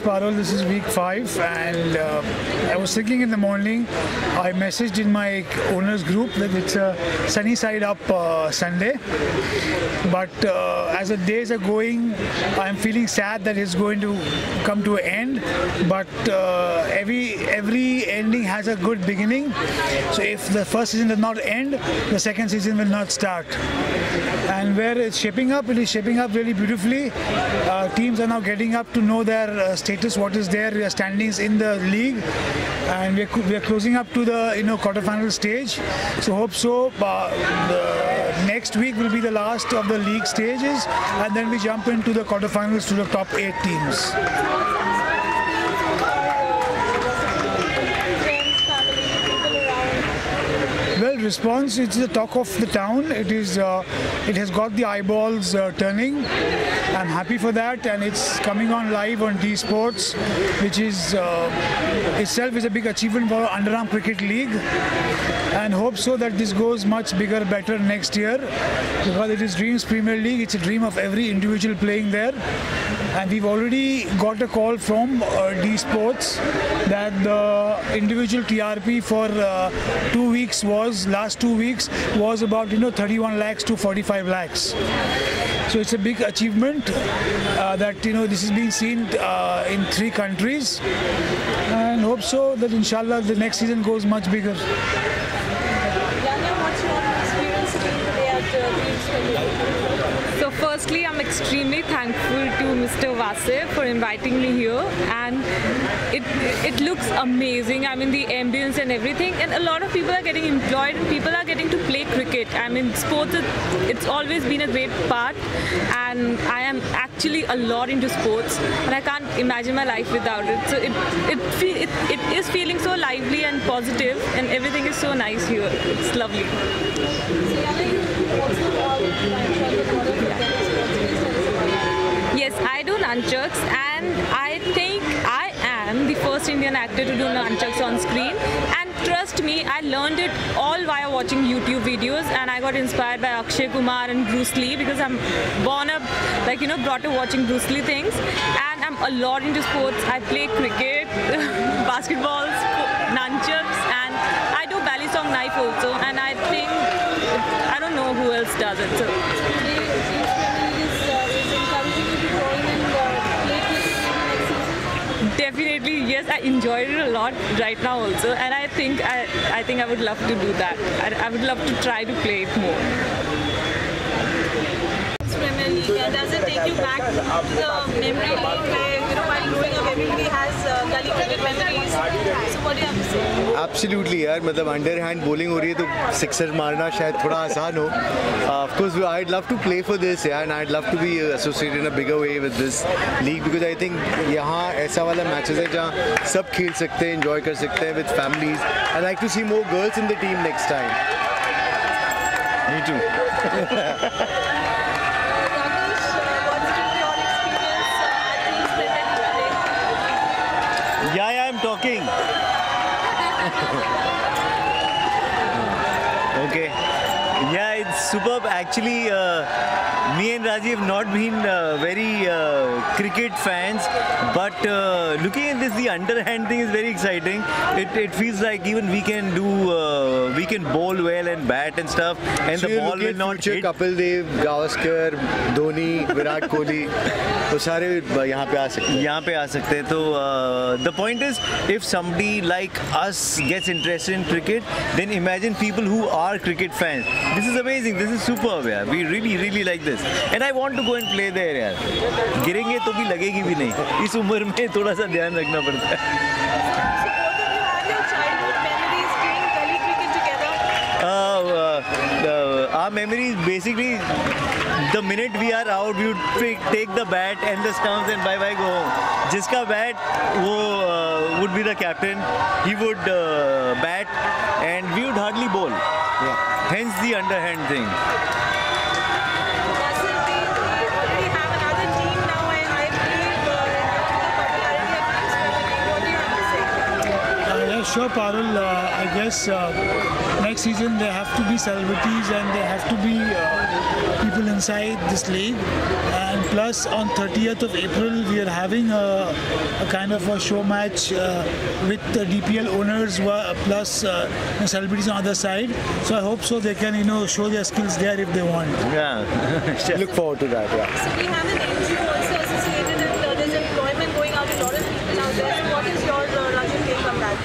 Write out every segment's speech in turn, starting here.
Parul. This is week 5, and I was thinking in the morning, I messaged in my owners group that it's a sunny side up Sunday. But as the days are going, I'm feeling sad that it's going to come to an end. But every ending has a good beginning. So if the first season does not end, the second season will not start. And where it's shaping up, it is shaping up really beautifully. Teams are now getting up to know their status, what is their standings in the league, and we are closing up to the quarterfinal stage. So hope so. The next week will be the last of the league stages, and then we jump into the quarterfinals to the top 8 teams. Well, response, it's the talk of the town. It has got the eyeballs turning. I'm happy for that, and it's coming on live on D Sports, which is itself is a big achievement for Underarm Cricket League, and hope so that this goes much bigger, better next year, because it is Dreams Premier League. It's a dream of every individual playing there, and we've already got a call from D Sports that the individual TRP for last 2 weeks was about 31 lakhs to 45 lakhs. So it's a big achievement that this is being seen in 3 countries, and hope so that inshallah the next season goes much bigger. So firstly, I'm extremely thankful to Mr. Vase for inviting me here, and it looks amazing. I mean, the ambience and everything, and a lot of people are getting employed and people are getting to play cricket. I mean, sports, it's always been a great part, and I am actually a lot into sports, and I can't imagine my life without it. So it is feeling so lively and positive, and everything is so nice here. It's lovely. Yes, I do nunchucks, and I think I am the first Indian actor to do nunchucks on screen. And trust me, I learned it all via watching YouTube videos, and I got inspired by Akshay Kumar and Bruce Lee, because I'm born up, brought up watching Bruce Lee things, and I'm a lot into sports. I play cricket, basketball, nunchucks, and I do ballet song knife also, and I think I don't know who else does it. So. Definitely, yes. I enjoyed it a lot right now also, and I think I would love to do that. I would love to try to play it more. Does it take you back to the memory where, while growing up, everybody has gully cricket memories? So what do you have to say? Absolutely, यार. मतलब underhand bowling हो रही है तो sixer मारना शायद थोड़ा आसान हो. Of course, I'd love to play for this, yeah, and I'd love to be associated in a bigger way with this league, because I think यहाँ ऐसा वाला matches है जहाँ सब खेल सकते हैं, enjoy कर सकते हैं with families. I'd like to see more girls in the team next time. Me too. Yeah, I'm talking. Okay. Yeah, it's superb. Actually, me and Rajiv have not been very cricket fans, but looking at this, the underhand thing is very exciting. It feels like even we can bowl well and bat and stuff, and so the ball will not hit. Kapil Dev, Gavaskar, Dhoni, Virat Kohli, वो सारे यहाँ पे आ सकते हैं. तो the point is, if somebody like us gets interested in cricket, then imagine people who are cricket fans. This is amazing. This is superb, यार. We really like this, and I want to go and play there, यार. गिरेंगे तो भी लगेगी भी नहीं. इस उम्र में थोड़ा सा ध्यान रखना पड़ता है. Our memories basically, the minute we are out, we would take the bat and the stumps and bye go home. Jiska bat, wo would be the captain. He would bat, and we would hardly bowl. Yeah. Hence the underhand thing. Sure, Parul. I guess next season there have to be celebrities, and there have to be people inside this league. And plus on 30th of April we are having a kind of a show match with the DPL owners plus celebrities on the other side. So I hope so they can show their skills there if they want. Yeah. Look forward to that. Yeah. So we have an NGO also associated and there's employment going out to a lot of people out there. So what is your Rajiv take on that?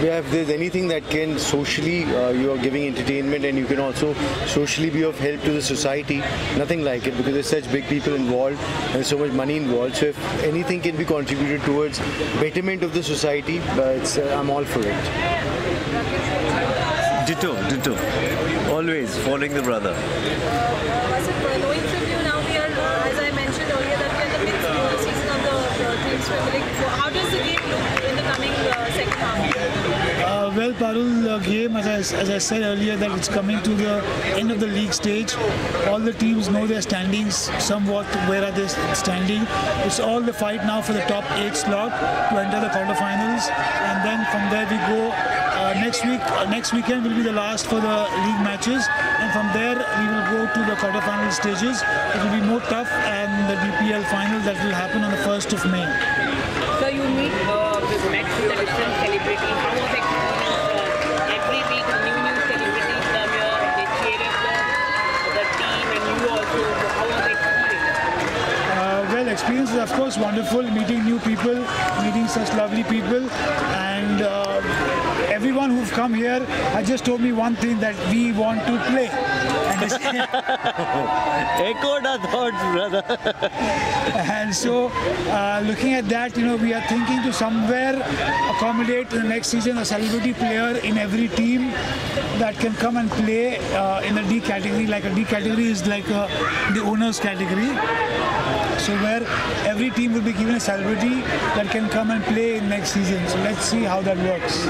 If there's anything that can socially, you are giving entertainment and you can also socially be of help to the society, nothing like it, because there's such big people involved and there's so much money involved. So if anything can be contributed towards betterment of the society, I'm all for it. Ditto. Always following the brother. Knowing from you now, we are, as I mentioned earlier, that we are in the mixed season of the Dreams Premier League. How does the game look in the coming second half? Well, Parul, the game, as I said earlier, that it's coming to the end of the league stage. All the teams know their standings somewhat. Where are they standing? It's all the fight now for the top 8 slot to enter the quarterfinals, and then from there we go. Next weekend will be the last for the league matches, and from there we will go to the quarterfinal stages. It will be more tough, and the DPL final that will happen on the 1st of May. So you meet met with the different celebrities. How was it? Every week new celebrities come here, they cheer up the team, and you also. How was the experience? Well, experience is of course wonderful, meeting new people, meeting such lovely people, and everyone who've come here has just told me one thing, that we want to play. Echoed our thoughts, brother. And so, looking at that, we are thinking to somewhere accommodate in the next season a celebrity player in every team that can come and play in a D category. Like a D category is like the owners category. So where every team will be given a celebrity that can come and play in next season. So let's see how that works.